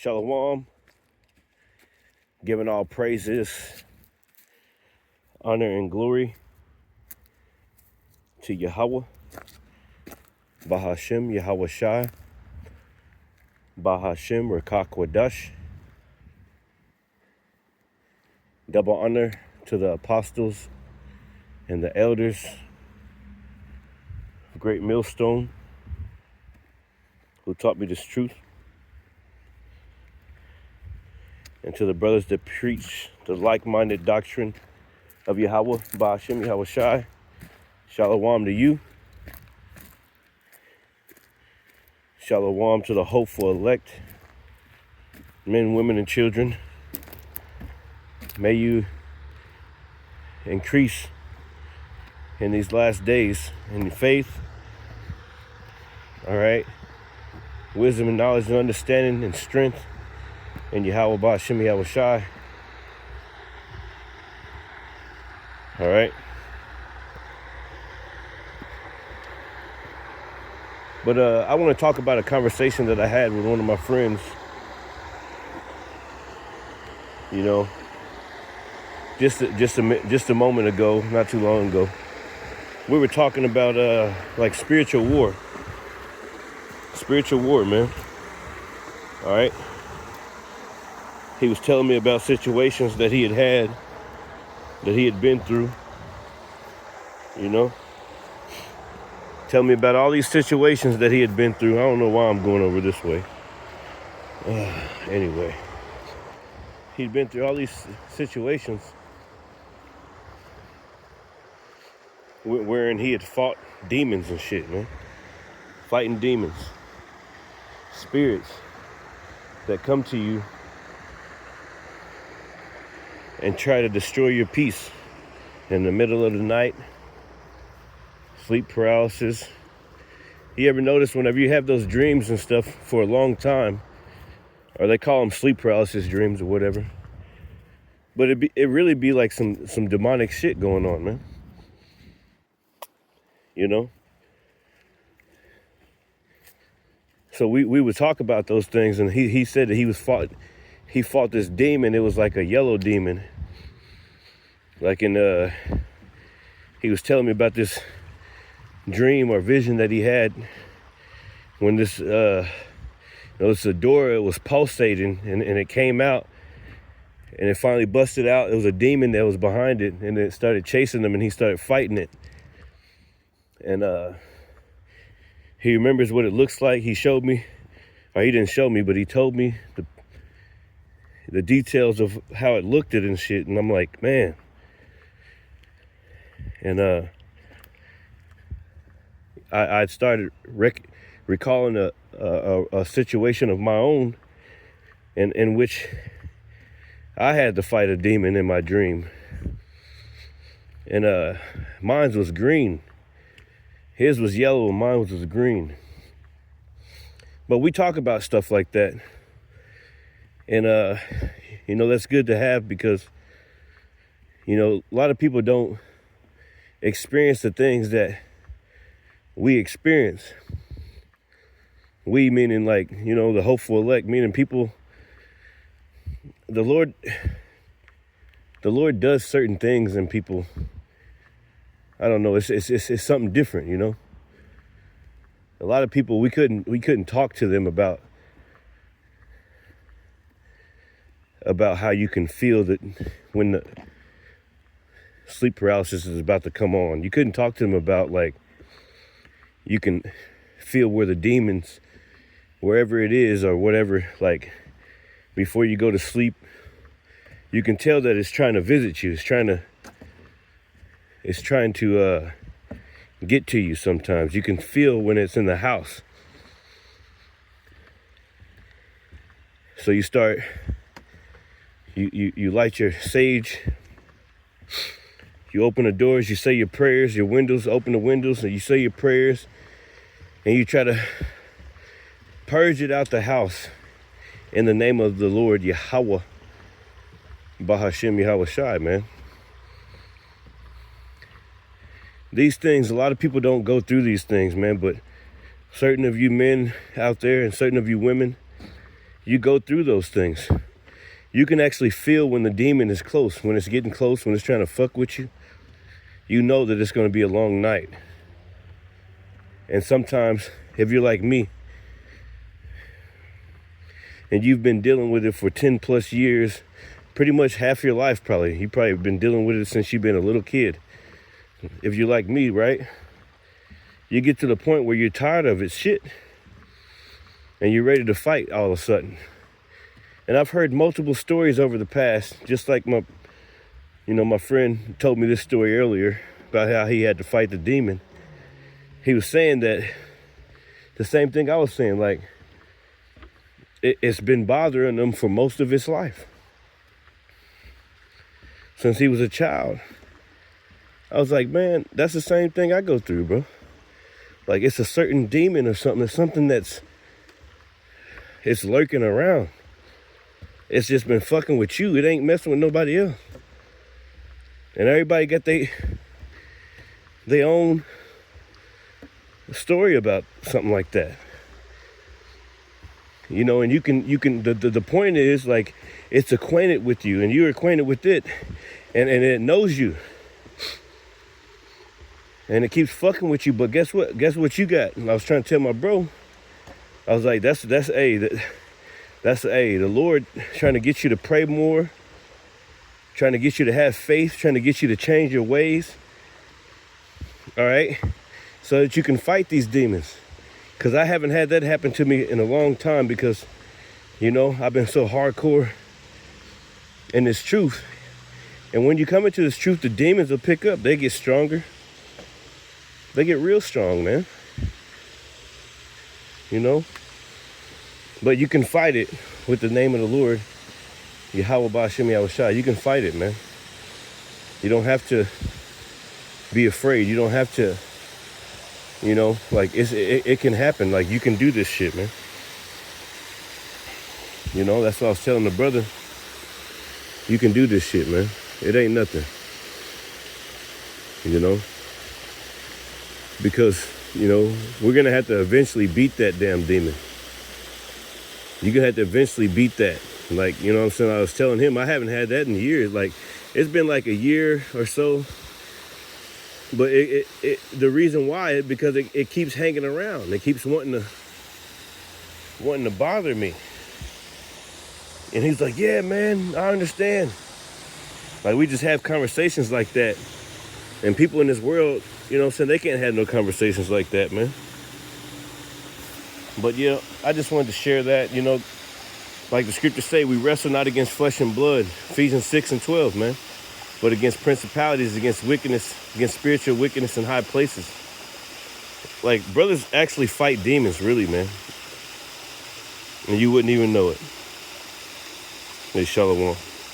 Shalom, giving all praises, honor, and glory to Yahweh, Bahashem, Yahweh Shai, Bahashem, Rakakwadash. Double honor to the apostles and the elders, Great Millstone, who taught me this truth. And to the brothers that preach the like-minded doctrine of Yahweh, Bahashem, Yahweh Shai, Shalom to you. Shalom to the hopeful elect, men, women, and children. May you increase in these last days in your faith, all right? Wisdom and knowledge and understanding and strength in Yahweh Bahashem Yahweh Shai. All right? But I want to talk about a conversation that I had with one of my friends, you know, just a moment ago, not too long ago. We were talking about like spiritual war, man. All right. He was telling me about situations that he had been through, you know. Tell me about all these situations that he had been through. I don't know why I'm going over this way. Anyway, he'd been through all these situations wherein he had fought demons and shit, man. Fighting demons. Spirits that come to you and try to destroy your peace in the middle of the night. Sleep paralysis. You ever notice whenever you have those dreams and stuff for a long time, or they call them sleep paralysis dreams or whatever, but it really be like some demonic shit going on, man. You know? So we would talk about those things, and he said that he fought this demon. It was like a yellow demon. Like he was telling me about this dream or vision that he had when this the door, it was pulsating and it came out and it finally busted out. It was a demon that was behind it, and it started chasing him and he started fighting it. And he remembers what it looks like. He showed me, or he didn't show me, but he told me the details of how it looked at and shit. And I'm like, man. And I started recalling a situation of my own in which I had to fight a demon in my dream. And mine was green. His was yellow and mine was green. But we talk about stuff like that. And, you know, that's good to have because, you know, a lot of people don't experience the things that we experience. We meaning like, you know, the hopeful elect, meaning people, the Lord does certain things in people. I don't know, it's something different, you know. A lot of people, we couldn't talk to them about how you can feel that when the sleep paralysis is about to come on. You couldn't talk to them about like you can feel where the demons, wherever it is or whatever, like before you go to sleep, you can tell that it's trying to visit you. It's trying to get to you sometimes. You can feel when it's in the house. So you start, you light your sage, you open the doors, you say your prayers, your windows, open the windows, and you say your prayers, and you try to purge it out the house in the name of the Lord, Yahweh, Bahashem, Yahweh Shai, man. These things, a lot of people don't go through these things, man, but certain of you men out there and certain of you women, You go through those things. You can actually feel when the demon is close, when it's getting close, when it's trying to fuck with you. You know that it's going to be a long night. And sometimes, if you're like me, and you've been dealing with it for 10 plus years, pretty much half your life probably. You probably been dealing with it since you've been a little kid. If you're like me, right? You get to the point where you're tired of its shit. And you're ready to fight all of a sudden. And I've heard multiple stories over the past, just like my friend told me this story earlier about how he had to fight the demon. He was saying that the same thing I was saying, like, it's been bothering him for most of his life. Since he was a child. I was like, man, that's the same thing I go through, bro. Like, it's a certain demon or something. It's something it's lurking around. It's just been fucking with you. It ain't messing with nobody else. And everybody got their own story about something like that. You know, and you can the point is, like, it's acquainted with you and you're acquainted with it, and it knows you. And it keeps fucking with you, but guess what? Guess what you got? And I was trying to tell my bro, I was like, that's the Lord trying to get you to pray more, trying to get you to have faith, trying to get you to change your ways. All right? So that you can fight these demons. Because I haven't had that happen to me in a long time, because, you know, I've been so hardcore in this truth. And when you come into this truth, the demons will pick up. They get stronger. They get real strong, man. You know? But you can fight it with the name of the Lord. Yahweh Ba'Shem Yahushua. You can fight it, man. You don't have to be afraid. You don't have to, you know, like, it can happen. Like, you can do this shit, man. You know, that's what I was telling the brother. You can do this shit, man. It ain't nothing. You know? Because, you know, we're going to have to eventually beat that damn demon. You're going to have to eventually beat that. Like, you know what I'm saying? I was telling him I haven't had that in years. Like, it's been like a year or so. But the reason why is because it keeps hanging around. It keeps wanting to bother me. And he's like, yeah, man, I understand. Like, we just have conversations like that. And people in this world, you know what I'm saying, they can't have no conversations like that, man. But yeah, I just wanted to share that, you know, like the scriptures say, we wrestle not against flesh and blood, Ephesians 6:12, man, but against principalities, against wickedness, against spiritual wickedness in high places. Like, brothers actually fight demons, really, man. And you wouldn't even know it. Hey, shalom.